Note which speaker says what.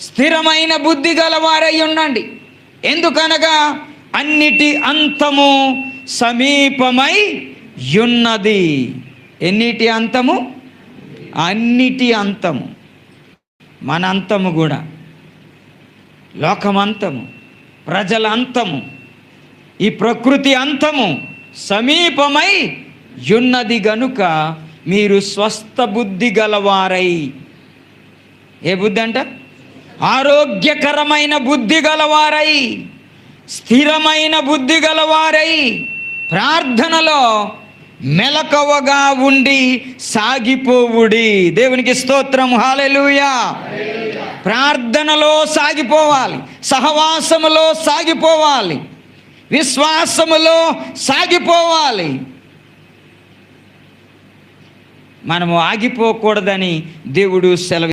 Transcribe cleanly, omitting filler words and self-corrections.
Speaker 1: స్థిరమైన బుద్ధి గలవారై ఉండండి. ఎందుకనగా అన్నిటి అంతము సమీపమై ఉన్నది. ఎన్నిటి అంతము? అన్నిటి అంతము. మన అంతము కూడా, లోకమంతము, ప్రజల అంతము, ఈ ప్రకృతి అంతము సమీపమై ఉన్నది గనుక మీరు స్వస్థ బుద్ధి గలవారై. ఏ బుద్ధి అంట? ఆరోగ్యకరమైన బుద్ధి గలవారై, స్థిరమైన బుద్ధి గలవారై, ప్రార్థనలో మెలకువగా ఉండి సాగిపోవుడి. దేవునికి స్తోత్రం, హల్లెలూయా. ప్రార్థనలో సాగిపోవాలి, సహవాసములో సాగిపోవాలి, విశ్వాసములో సాగిపోవాలి. మనము ఆగిపోకూడదని దేవుడు సెలవు